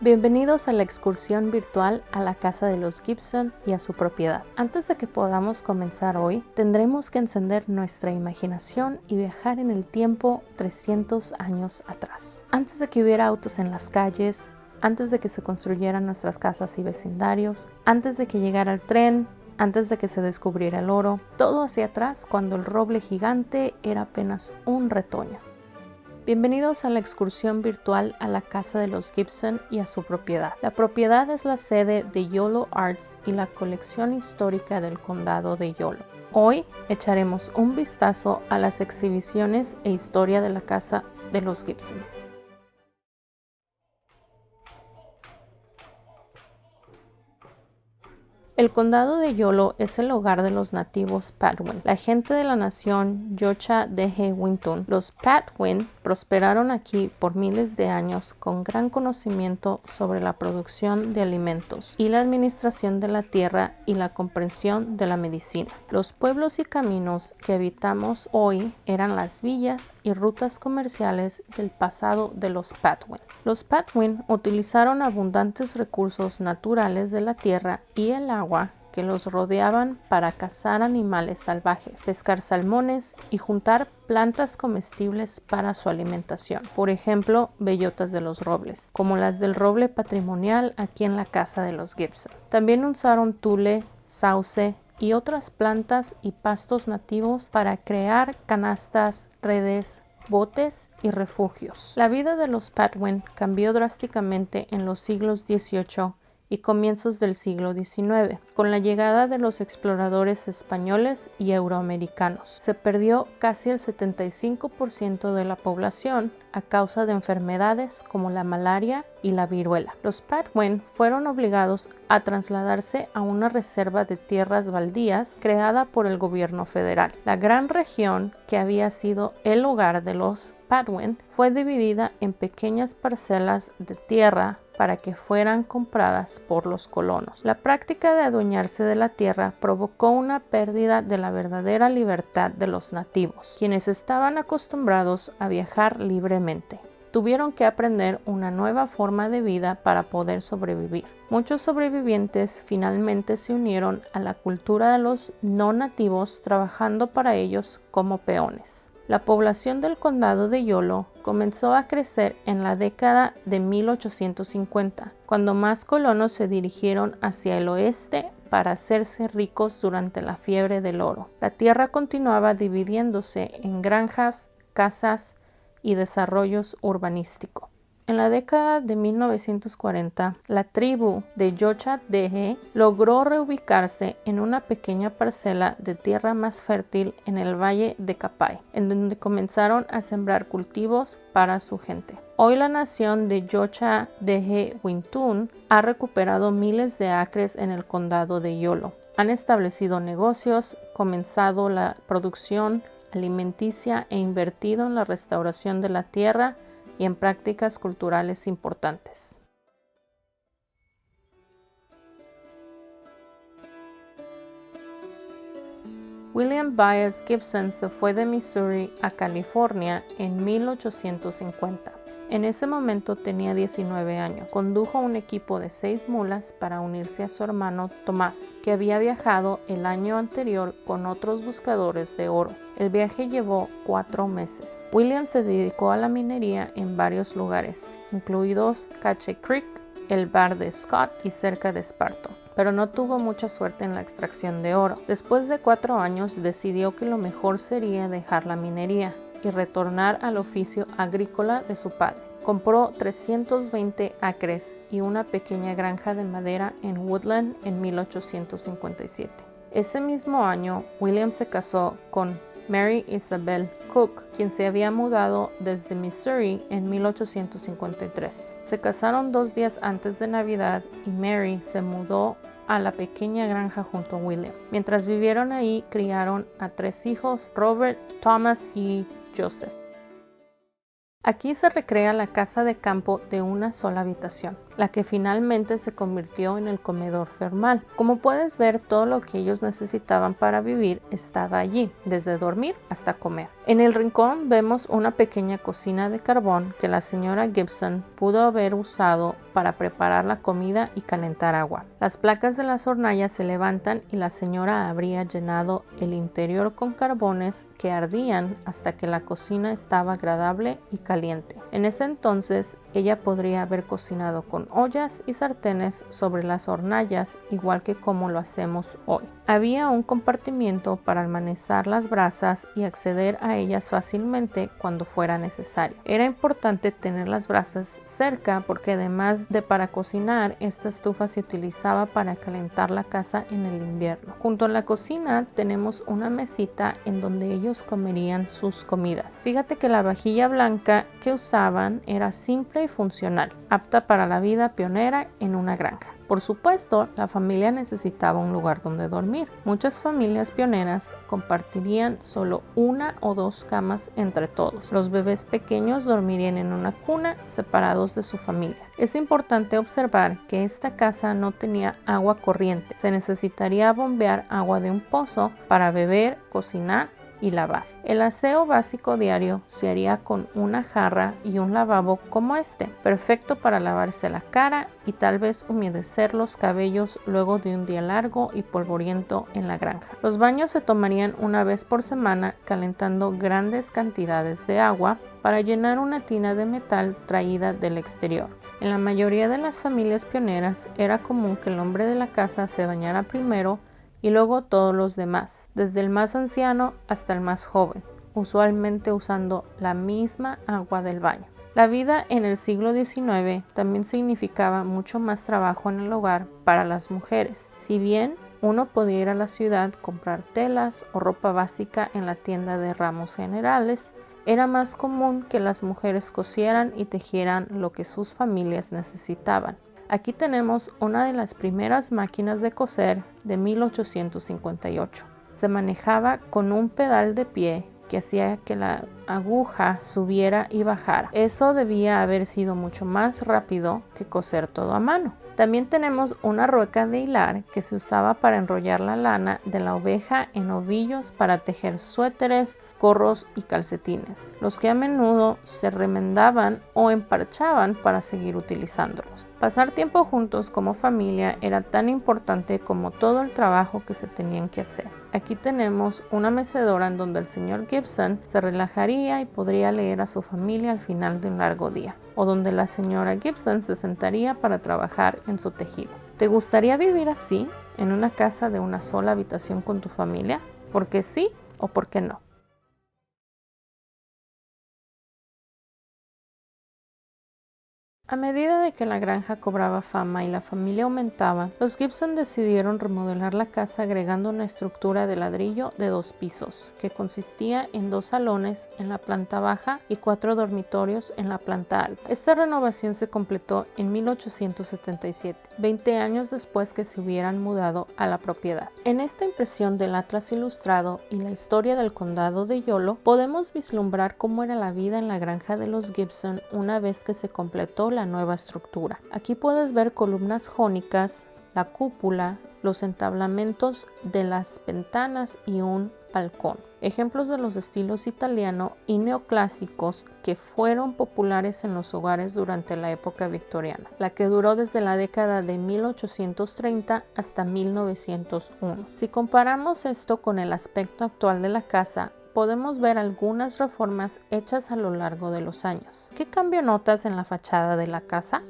Bienvenidos a la excursión virtual a la casa de los Gibson y a su propiedad. Antes de que podamos comenzar hoy, tendremos que encender nuestra imaginación y viajar en el tiempo 300 años atrás. Antes de que hubiera autos en las calles, antes de que se construyeran nuestras casas y vecindarios, antes de que llegara el tren, antes de que se descubriera el oro, todo hacia atrás cuando el roble gigante era apenas un retoño. Bienvenidos a la excursión virtual a la casa de los Gibson y a su propiedad. La propiedad es la sede de Yolo Arts y la colección histórica del condado de Yolo. Hoy echaremos un vistazo a las exhibiciones e historia de la casa de los Gibson. El condado de Yolo es el hogar de los nativos Patwin, la gente de la nación Yocha Dehe Wintun. Los Patwin prosperaron aquí por miles de años con gran conocimiento sobre la producción de alimentos y la administración de la tierra y la comprensión de la medicina. Los pueblos y caminos que habitamos hoy eran las villas y rutas comerciales del pasado de los Patwin. Los Patwin utilizaron abundantes recursos naturales de la tierra y el agua que los rodeaban para cazar animales salvajes, pescar salmones y juntar plantas comestibles para su alimentación. Por ejemplo, bellotas de los robles, como las del roble patrimonial aquí en la casa de los Gibson. También usaron tule, sauce y otras plantas y pastos nativos para crear canastas, redes, botes y refugios. La vida de los Patwin cambió drásticamente en los siglos XVIII y comienzos del siglo XIX, con la llegada de los exploradores españoles y euroamericanos. Se perdió casi el 75% de la población a causa de enfermedades como la malaria y la viruela. Los Patwin fueron obligados a trasladarse a una reserva de tierras baldías creada por el gobierno federal. La gran región que había sido el hogar de los Patwin fue dividida en pequeñas parcelas de tierra para que fueran compradas por los colonos. La práctica de adueñarse de la tierra provocó una pérdida de la verdadera libertad de los nativos, quienes estaban acostumbrados a viajar libremente. Tuvieron que aprender una nueva forma de vida para poder sobrevivir. Muchos sobrevivientes finalmente se unieron a la cultura de los no nativos, trabajando para ellos como peones. La población del condado de Yolo comenzó a crecer en la década de 1850, cuando más colonos se dirigieron hacia el oeste para hacerse ricos durante la fiebre del oro. La tierra continuaba dividiéndose en granjas, casas y desarrollos urbanísticos. En la década de 1940, la tribu de Yocha Dehe logró reubicarse en una pequeña parcela de tierra más fértil en el valle de Capai, en donde comenzaron a sembrar cultivos para su gente. Hoy la nación de Yocha Dehe Wintun ha recuperado miles de acres en el condado de Yolo. Han establecido negocios, comenzado la producción alimenticia e invertido en la restauración de la tierra y en prácticas culturales importantes. William Byas Gibson se fue de Missouri a California en 1850. En ese momento tenía 19 años. Condujo un equipo de 6 mulas para unirse a su hermano Tomás, que había viajado el año anterior con otros buscadores de oro. El viaje llevó 4 meses. William se dedicó a la minería en varios lugares, incluidos Cache Creek, el bar de Scott y cerca de Esparto, pero no tuvo mucha suerte en la extracción de oro. Después de 4 años decidió que lo mejor sería dejar la minería y retornar al oficio agrícola de su padre. Compró 320 acres y una pequeña granja de madera en Woodland en 1857. Ese mismo año, William se casó con Mary Isabel Cook, quien se había mudado desde Missouri en 1853. Se casaron 2 días antes de Navidad y Mary se mudó a la pequeña granja junto a William. Mientras vivieron ahí, criaron a 3 hijos, Robert, Thomas y Joseph. Aquí se recrea la casa de campo de una sola habitación. la que finalmente se convirtió en el comedor formal. Como puedes ver, todo lo que ellos necesitaban para vivir estaba allí, desde dormir hasta comer. En el rincón vemos una pequeña cocina de carbón que la señora Gibson pudo haber usado para preparar la comida y calentar agua. Las placas de las hornallas se levantan y la señora habría llenado el interior con carbones que ardían hasta que la cocina estaba agradable y caliente. En ese entonces, ella podría haber cocinado con ollas y sartenes sobre las hornallas, igual que como lo hacemos hoy. Había un compartimiento para almacenar las brasas y acceder a ellas fácilmente cuando fuera necesario. Era importante tener las brasas cerca porque además de para cocinar, esta estufa se utilizaba para calentar la casa en el invierno. Junto a la cocina tenemos una mesita en donde ellos comerían sus comidas. Fíjate que la vajilla blanca que usaban era simple y funcional, apta para la vida pionera en una granja. Por supuesto, la familia necesitaba un lugar donde dormir. Muchas familias pioneras compartirían solo una o dos camas entre todos. Los bebés pequeños dormirían en una cuna separados de su familia. Es importante observar que esta casa no tenía agua corriente. Se necesitaría bombear agua de un pozo para beber, cocinar y lavar. El aseo básico diario se haría con una jarra y un lavabo como este, perfecto para lavarse la cara y tal vez humedecer los cabellos luego de un día largo y polvoriento en la granja. Los baños se tomarían una vez por semana, calentando grandes cantidades de agua para llenar una tina de metal traída del exterior. En la mayoría de las familias pioneras era común que el hombre de la casa se bañara primero y luego todos los demás, desde el más anciano hasta el más joven, usualmente usando la misma agua del baño. La vida en el siglo XIX también significaba mucho más trabajo en el hogar para las mujeres. Si bien uno podía ir a la ciudad, comprar telas o ropa básica en la tienda de ramos generales, era más común que las mujeres cosieran y tejieran lo que sus familias necesitaban. Aquí tenemos una de las primeras máquinas de coser de 1858. Se manejaba con un pedal de pie que hacía que la aguja subiera y bajara. Eso debía haber sido mucho más rápido que coser todo a mano. También tenemos una rueca de hilar que se usaba para enrollar la lana de la oveja en ovillos para tejer suéteres, gorros y calcetines, los que a menudo se remendaban o emparchaban para seguir utilizándolos. Pasar tiempo juntos como familia era tan importante como todo el trabajo que se tenían que hacer. Aquí tenemos una mecedora en donde el señor Gibson se relajaría y podría leer a su familia al final de un largo día, o donde la señora Gibson se sentaría para trabajar en su tejido. ¿Te gustaría vivir así, en una casa de una sola habitación con tu familia? ¿Por qué sí o por qué no? A medida de que la granja cobraba fama y la familia aumentaba, los Gibson decidieron remodelar la casa agregando una estructura de ladrillo de 2 pisos, que consistía en 2 salones en la planta baja y 4 dormitorios en la planta alta. Esta renovación se completó en 1877, 20 años después que se hubieran mudado a la propiedad. En esta impresión del Atlas Ilustrado y la historia del condado de Yolo, podemos vislumbrar cómo era la vida en la granja de los Gibson una vez que se completó la nueva estructura. Aquí puedes ver columnas jónicas, la cúpula, los entablamentos de las ventanas y un balcón. Ejemplos de los estilos italiano y neoclásicos que fueron populares en los hogares durante la época victoriana, la que duró desde la década de 1830 hasta 1901. Si comparamos esto con el aspecto actual de la casa, podemos ver algunas reformas hechas a lo largo de los años. ¿Qué cambio notas en la fachada de la casa?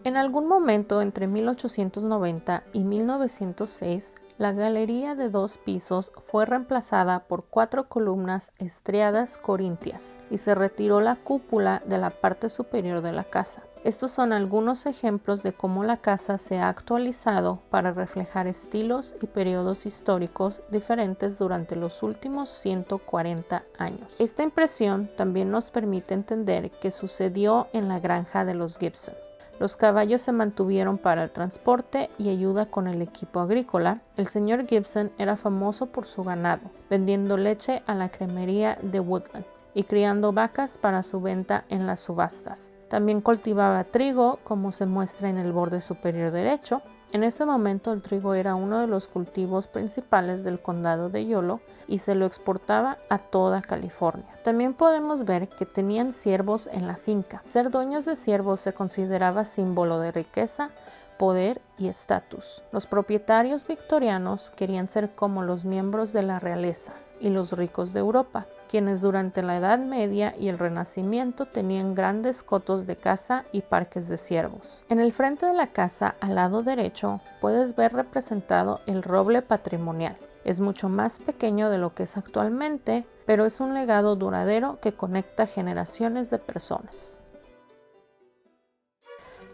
En algún momento entre 1890 y 1906, la galería de 2 pisos fue reemplazada por 4 columnas estriadas corintias y se retiró la cúpula de la parte superior de la casa. Estos son algunos ejemplos de cómo la casa se ha actualizado para reflejar estilos y periodos históricos diferentes durante los últimos 140 años. Esta impresión también nos permite entender qué sucedió en la granja de los Gibson. Los caballos se mantuvieron para el transporte y ayuda con el equipo agrícola. El señor Gibson era famoso por su ganado, vendiendo leche a la cremería de Woodland. y criando vacas para su venta en las subastas. También cultivaba trigo, como se muestra en el borde superior derecho. En ese momento el trigo era uno de los cultivos principales del condado de Yolo y se lo exportaba a toda California. También podemos ver que tenían siervos en la finca. Ser dueños de siervos se consideraba símbolo de riqueza, poder y estatus. Los propietarios victorianos querían ser como los miembros de la realeza y los ricos de Europa, quienes durante la Edad Media y el Renacimiento tenían grandes cotos de caza y parques de ciervos. En el frente de la casa, al lado derecho, puedes ver representado el roble patrimonial. Es mucho más pequeño de lo que es actualmente, pero es un legado duradero que conecta generaciones de personas.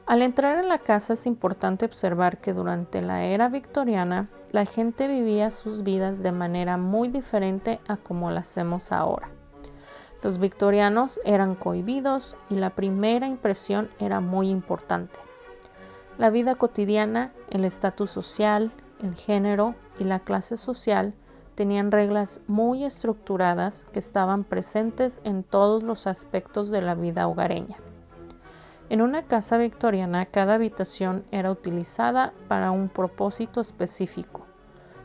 Al entrar en la casa es importante observar que durante la era victoriana la gente vivía sus vidas de manera muy diferente a como la hacemos ahora. Los victorianos eran cohibidos y la primera impresión era muy importante. La vida cotidiana, el estatus social, el género y la clase social tenían reglas muy estructuradas que estaban presentes en todos los aspectos de la vida hogareña. En una casa victoriana, cada habitación era utilizada para un propósito específico,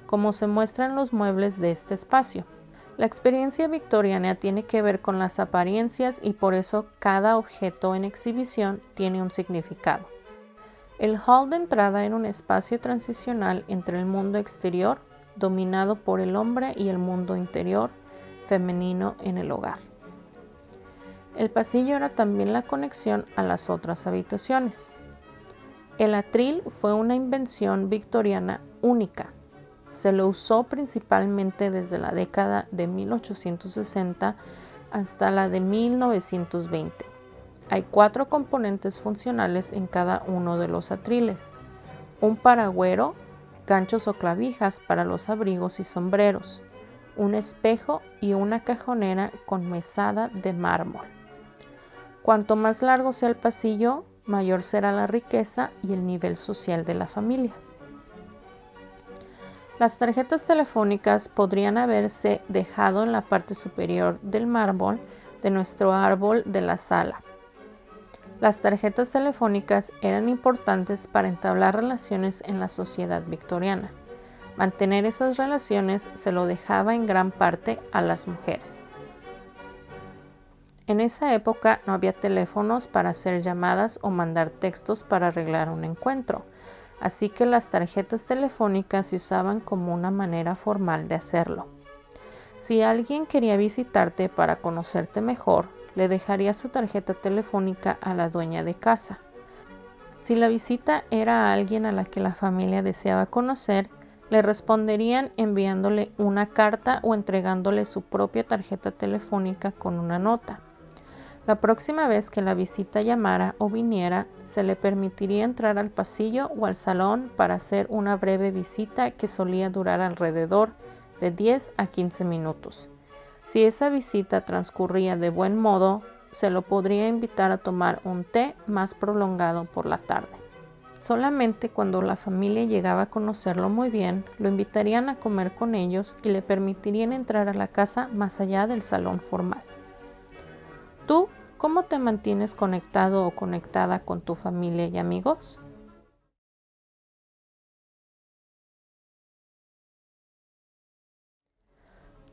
como se muestra en los muebles de este espacio. La experiencia victoriana tiene que ver con las apariencias y por eso cada objeto en exhibición tiene un significado. El hall de entrada era un espacio transicional entre el mundo exterior, dominado por el hombre, y el mundo interior, femenino en el hogar. El pasillo era también la conexión a las otras habitaciones. El atril fue una invención victoriana única. Se lo usó principalmente desde la década de 1860 hasta la de 1920. Hay 4 componentes funcionales en cada uno de los atriles: un paragüero, ganchos o clavijas para los abrigos y sombreros, un espejo y una cajonera con mesada de mármol. Cuanto más largo sea el pasillo, mayor será la riqueza y el nivel social de la familia. Las tarjetas telefónicas podrían haberse dejado en la parte superior del mármol de nuestro árbol de la sala. Las tarjetas telefónicas eran importantes para entablar relaciones en la sociedad victoriana. Mantener esas relaciones se lo dejaba en gran parte a las mujeres. En esa época no había teléfonos para hacer llamadas o mandar textos para arreglar un encuentro, así que las tarjetas telefónicas se usaban como una manera formal de hacerlo. Si alguien quería visitarte para conocerte mejor, le dejaría su tarjeta telefónica a la dueña de casa. Si la visita era a alguien a la que la familia deseaba conocer, le responderían enviándole una carta o entregándole su propia tarjeta telefónica con una nota. La próxima vez que la visita llamara o viniera, se le permitiría entrar al pasillo o al salón para hacer una breve visita que solía durar alrededor de 10 a 15 minutos. Si esa visita transcurría de buen modo, se lo podría invitar a tomar un té más prolongado por la tarde. Solamente cuando la familia llegaba a conocerlo muy bien, lo invitarían a comer con ellos y le permitirían entrar a la casa más allá del salón formal. ¿Tú cómo te mantienes conectado o conectada con tu familia y amigos?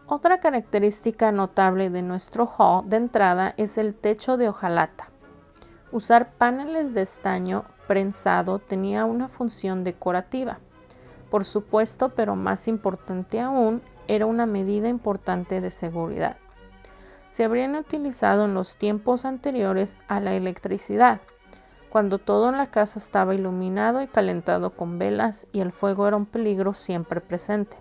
Otra característica notable de nuestro hall de entrada es el techo de hojalata. Usar paneles de estaño prensado tenía una función decorativa. Por supuesto, pero más importante aún, era una medida importante de seguridad. Se habrían utilizado en los tiempos anteriores a la electricidad, cuando todo en la casa estaba iluminado y calentado con velas y el fuego era un peligro siempre presente.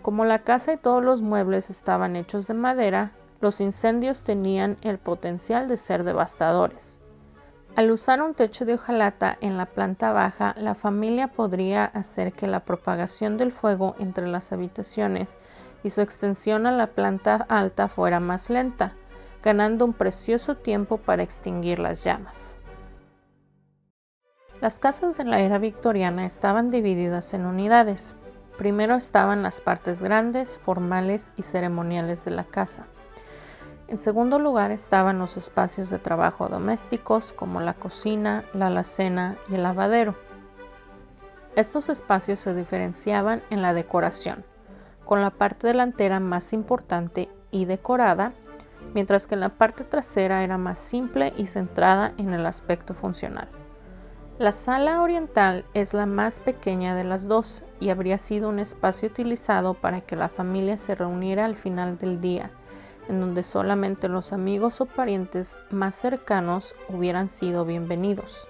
Como la casa y todos los muebles estaban hechos de madera, los incendios tenían el potencial de ser devastadores. Al usar un techo de hojalata en la planta baja, la familia podría hacer que la propagación del fuego entre las habitaciones y su extensión a la planta alta fuera más lenta, ganando un precioso tiempo para extinguir las llamas. Las casas de la era victoriana estaban divididas en unidades. Primero estaban las partes grandes, formales y ceremoniales de la casa. En segundo lugar estaban los espacios de trabajo domésticos como la cocina, la alacena y el lavadero. Estos espacios se diferenciaban en la decoración, con la parte delantera más importante y decorada, mientras que la parte trasera era más simple y centrada en el aspecto funcional. La sala oriental es la más pequeña de las dos y habría sido un espacio utilizado para que la familia se reuniera al final del día, en donde solamente los amigos o parientes más cercanos hubieran sido bienvenidos.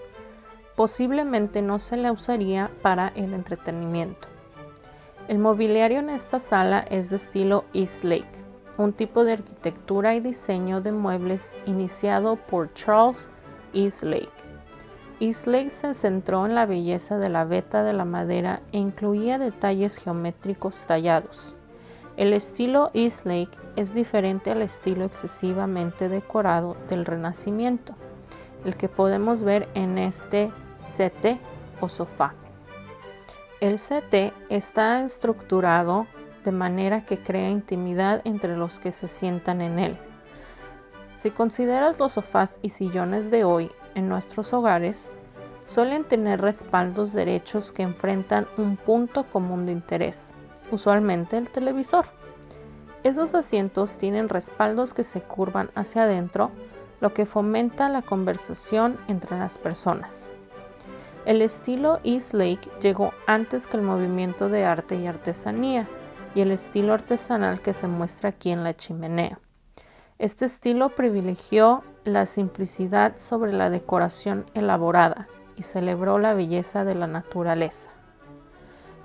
Posiblemente no se la usaría para el entretenimiento. El mobiliario en esta sala es de estilo Eastlake, un tipo de arquitectura y diseño de muebles iniciado por Charles Eastlake. Eastlake se centró en la belleza de la veta de la madera e incluía detalles geométricos tallados. El estilo Eastlake es diferente al estilo excesivamente decorado del Renacimiento, el que podemos ver en este settee o sofá. El settee está estructurado de manera que crea intimidad entre los que se sientan en él. Si consideras los sofás y sillones de hoy en nuestros hogares, suelen tener respaldos derechos que enfrentan un punto común de interés, usualmente el televisor. Esos asientos tienen respaldos que se curvan hacia adentro, lo que fomenta la conversación entre las personas. El estilo Eastlake llegó antes que el movimiento de arte y artesanía y el estilo artesanal que se muestra aquí en la chimenea. Este estilo privilegió la simplicidad sobre la decoración elaborada y celebró la belleza de la naturaleza.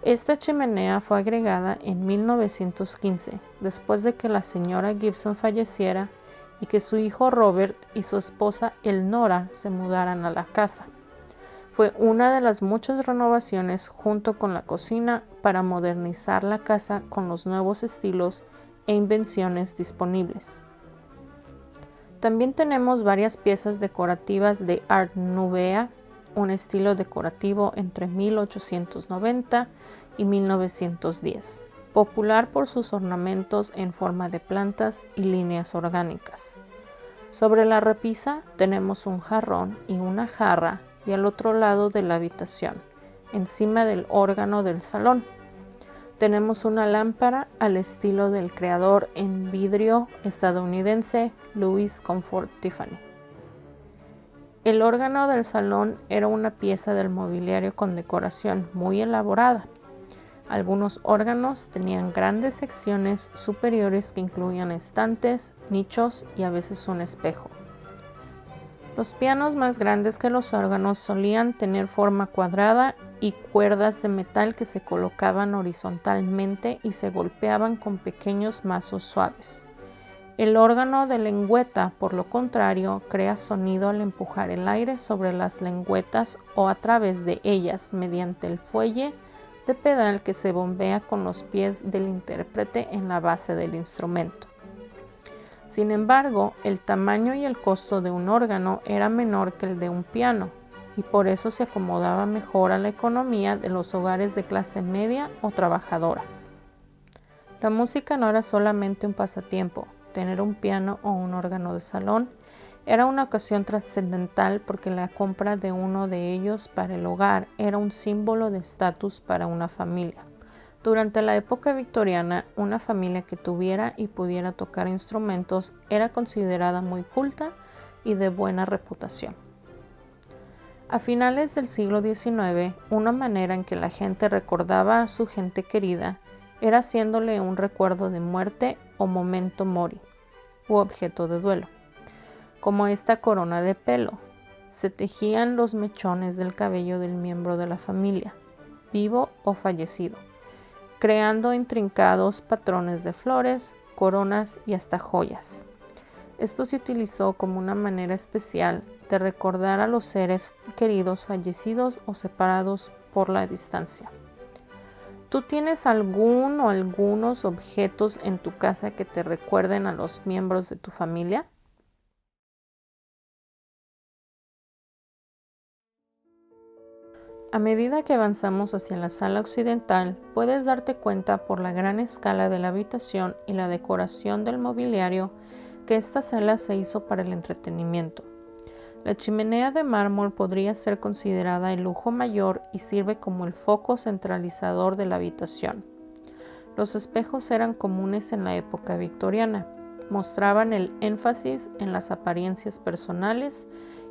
Esta chimenea fue agregada en 1915, después de que la señora Gibson falleciera y que su hijo Robert y su esposa Elnora se mudaran a la casa. Fue una de las muchas renovaciones junto con la cocina para modernizar la casa con los nuevos estilos e invenciones disponibles. También tenemos varias piezas decorativas de Art Nouveau, un estilo decorativo entre 1890 y 1910, popular por sus ornamentos en forma de plantas y líneas orgánicas. Sobre la repisa tenemos un jarrón y una jarra y al otro lado de la habitación, encima del órgano del salón. Tenemos una lámpara al estilo del creador en vidrio estadounidense Louis Comfort Tiffany. El órgano del salón era una pieza del mobiliario con decoración muy elaborada. Algunos órganos tenían grandes secciones superiores que incluían estantes, nichos y a veces un espejo. Los pianos más grandes que los órganos solían tener forma cuadrada y cuerdas de metal que se colocaban horizontalmente y se golpeaban con pequeños mazos suaves. El órgano de lengüeta, por lo contrario, crea sonido al empujar el aire sobre las lengüetas o a través de ellas mediante el fuelle de pedal que se bombea con los pies del intérprete en la base del instrumento. Sin embargo, el tamaño y el costo de un órgano era menor que el de un piano, y por eso se acomodaba mejor a la economía de los hogares de clase media o trabajadora. La música no era solamente un pasatiempo. Tener un piano o un órgano de salón era una ocasión trascendental porque la compra de uno de ellos para el hogar era un símbolo de estatus para una familia. Durante la época victoriana, una familia que tuviera y pudiera tocar instrumentos era considerada muy culta y de buena reputación. A finales del siglo XIX, una manera en que la gente recordaba a su gente querida era haciéndole un recuerdo de muerte o memento mori, u objeto de duelo, como esta corona de pelo. Se tejían los mechones del cabello del miembro de la familia, vivo o fallecido, creando intrincados patrones de flores, coronas y hasta joyas. Esto se utilizó como una manera especial de recordar a los seres queridos fallecidos o separados por la distancia. ¿Tú tienes algún o algunos objetos en tu casa que te recuerden a los miembros de tu familia? A medida que avanzamos hacia la sala occidental, puedes darte cuenta por la gran escala de la habitación y la decoración del mobiliario que esta sala se hizo para el entretenimiento. La chimenea de mármol podría ser considerada el lujo mayor y sirve como el foco centralizador de la habitación. Los espejos eran comunes en la época victoriana. Mostraban el énfasis en las apariencias personales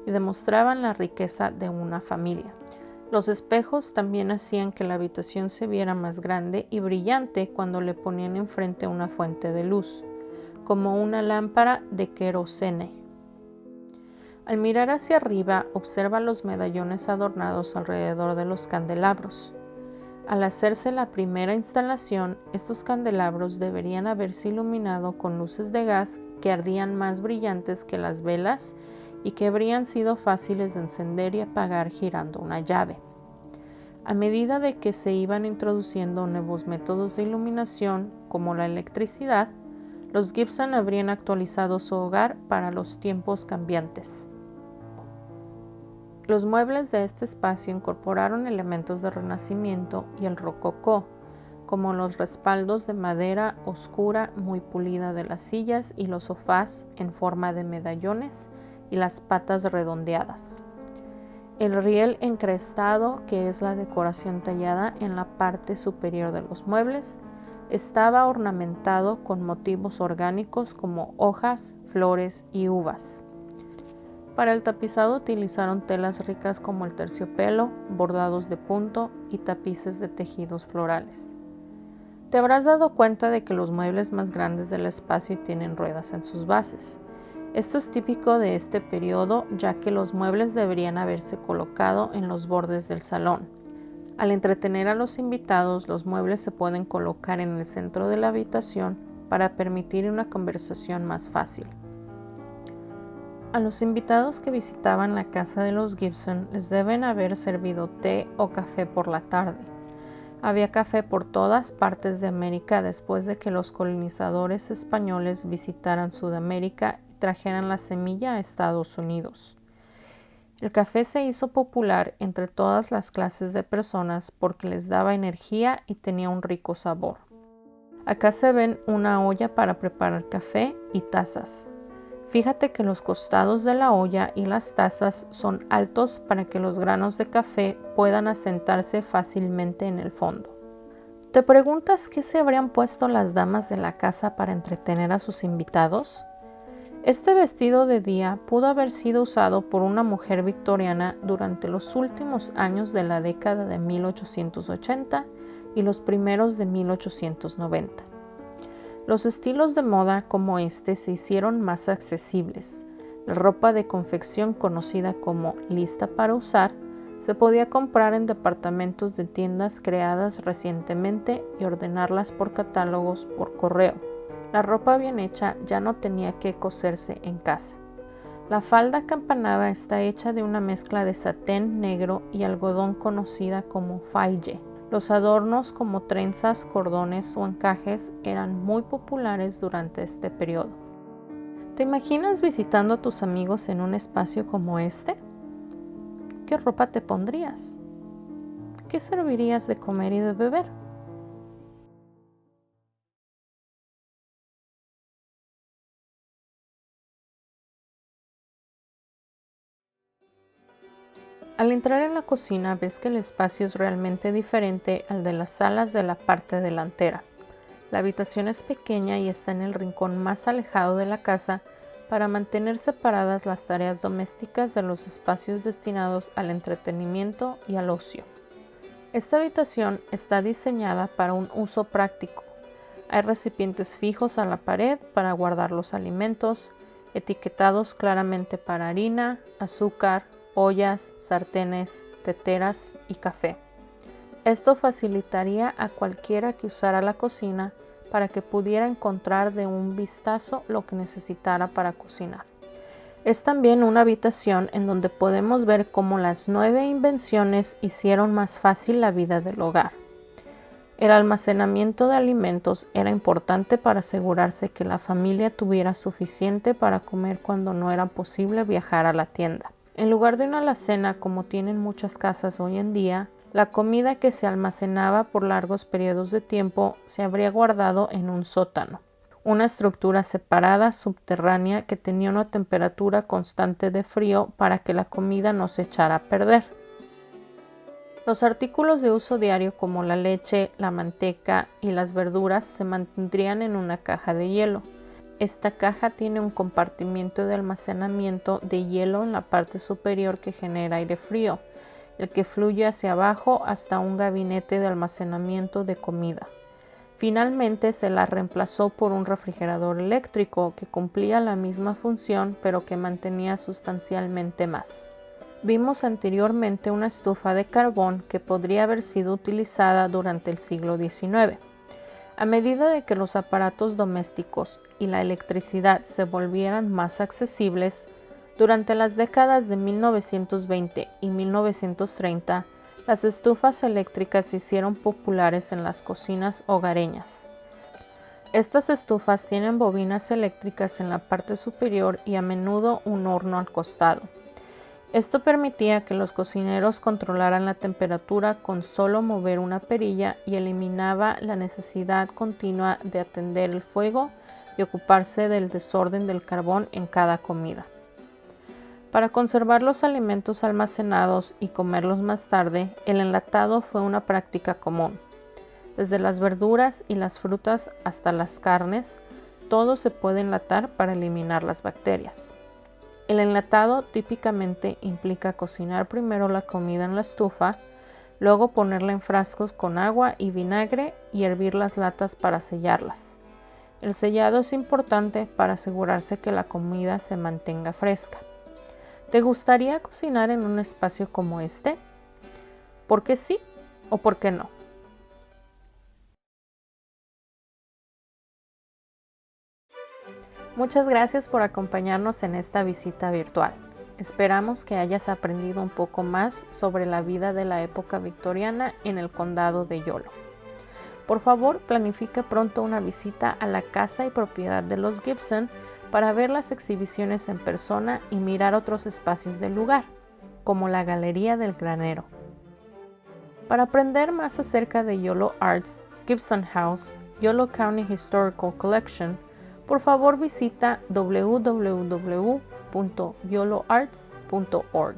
y demostraban la riqueza de una familia. Los espejos también hacían que la habitación se viera más grande y brillante cuando le ponían enfrente una fuente de luz, como una lámpara de querosene. Al mirar hacia arriba, observa los medallones adornados alrededor de los candelabros. Al hacerse la primera instalación, estos candelabros deberían haberse iluminado con luces de gas que ardían más brillantes que las velas y que habrían sido fáciles de encender y apagar girando una llave. A medida de que se iban introduciendo nuevos métodos de iluminación, como la electricidad, los Gibson habrían actualizado su hogar para los tiempos cambiantes. Los muebles de este espacio incorporaron elementos del Renacimiento y el Rococó, como los respaldos de madera oscura muy pulida de las sillas y los sofás en forma de medallones y las patas redondeadas. El riel encrestado, que es la decoración tallada en la parte superior de los muebles, estaba ornamentado con motivos orgánicos como hojas, flores y uvas. Para el tapizado utilizaron telas ricas como el terciopelo, bordados de punto y tapices de tejidos florales. Te habrás dado cuenta de que los muebles más grandes del espacio tienen ruedas en sus bases. Esto es típico de este periodo, ya que los muebles deberían haberse colocado en los bordes del salón. Al entretener a los invitados, los muebles se pueden colocar en el centro de la habitación para permitir una conversación más fácil. A los invitados que visitaban la casa de los Gibson les deben haber servido té o café por la tarde. Había café por todas partes de América después de que los colonizadores españoles visitaran Sudamérica y trajeran la semilla a Estados Unidos. El café se hizo popular entre todas las clases de personas porque les daba energía y tenía un rico sabor. Acá se ven una olla para preparar café y tazas. Fíjate que los costados de la olla y las tazas son altos para que los granos de café puedan asentarse fácilmente en el fondo. ¿Te preguntas qué se habrían puesto las damas de la casa para entretener a sus invitados? Este vestido de día pudo haber sido usado por una mujer victoriana durante los últimos años de la década de 1880 y los primeros de 1890. Los estilos de moda como este se hicieron más accesibles. La ropa de confección conocida como lista para usar se podía comprar en departamentos de tiendas creadas recientemente y ordenarlas por catálogos por correo. La ropa bien hecha ya no tenía que coserse en casa. La falda acampanada está hecha de una mezcla de satén negro y algodón conocida como faille. Los adornos como trenzas, cordones o encajes eran muy populares durante este periodo. ¿Te imaginas visitando a tus amigos en un espacio como este? ¿Qué ropa te pondrías? ¿Qué servirías de comer y de beber? Al entrar en la cocina ves que el espacio es realmente diferente al de las salas de la parte delantera. La habitación es pequeña y está en el rincón más alejado de la casa para mantener separadas las tareas domésticas de los espacios destinados al entretenimiento y al ocio. Esta habitación está diseñada para un uso práctico. Hay recipientes fijos a la pared para guardar los alimentos, etiquetados claramente para harina, azúcar, ollas, sartenes, teteras y café. Esto facilitaría a cualquiera que usara la cocina para que pudiera encontrar de un vistazo lo que necesitara para cocinar. Es también una habitación en donde podemos ver cómo las 9 invenciones hicieron más fácil la vida del hogar. El almacenamiento de alimentos era importante para asegurarse que la familia tuviera suficiente para comer cuando no era posible viajar a la tienda. En lugar de una alacena como tienen muchas casas hoy en día, la comida que se almacenaba por largos periodos de tiempo se habría guardado en un sótano. una estructura separada subterránea que tenía una temperatura constante de frío para que la comida no se echara a perder. Los artículos de uso diario como la leche, la manteca y las verduras se mantendrían en una caja de hielo. Esta caja tiene un compartimiento de almacenamiento de hielo en la parte superior que genera aire frío, el que fluye hacia abajo hasta un gabinete de almacenamiento de comida. Finalmente se la reemplazó por un refrigerador eléctrico que cumplía la misma función pero que mantenía sustancialmente más. Vimos anteriormente una estufa de carbón que podría haber sido utilizada durante el siglo XIX. A medida de que los aparatos domésticos y la electricidad se volvieran más accesibles, durante las décadas de 1920 y 1930, las estufas eléctricas se hicieron populares en las cocinas hogareñas. Estas estufas tienen bobinas eléctricas en la parte superior y a menudo un horno al costado. Esto permitía que los cocineros controlaran la temperatura con solo mover una perilla y eliminaba la necesidad continua de atender el fuego y ocuparse del desorden del carbón en cada comida. Para conservar los alimentos almacenados y comerlos más tarde, el enlatado fue una práctica común. Desde las verduras y las frutas hasta las carnes, todo se puede enlatar para eliminar las bacterias. El enlatado típicamente implica cocinar primero la comida en la estufa, luego ponerla en frascos con agua y vinagre y hervir las latas para sellarlas. El sellado es importante para asegurarse que la comida se mantenga fresca. ¿Te gustaría cocinar en un espacio como este? ¿Por qué sí o por qué no? Muchas gracias por acompañarnos en esta visita virtual. Esperamos que hayas aprendido un poco más sobre la vida de la época victoriana en el condado de Yolo. Por favor, planifica pronto una visita a la casa y propiedad de los Gibson para ver las exhibiciones en persona y mirar otros espacios del lugar, como la Galería del Granero. Para aprender más acerca de Yolo Arts, Gibson House, Yolo County Historical Collection, por favor visita www.yoloarts.org.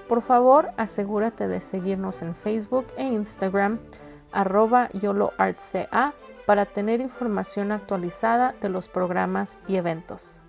Por favor, asegúrate de seguirnos en Facebook e Instagram @YoloArtsCA para tener información actualizada de los programas y eventos.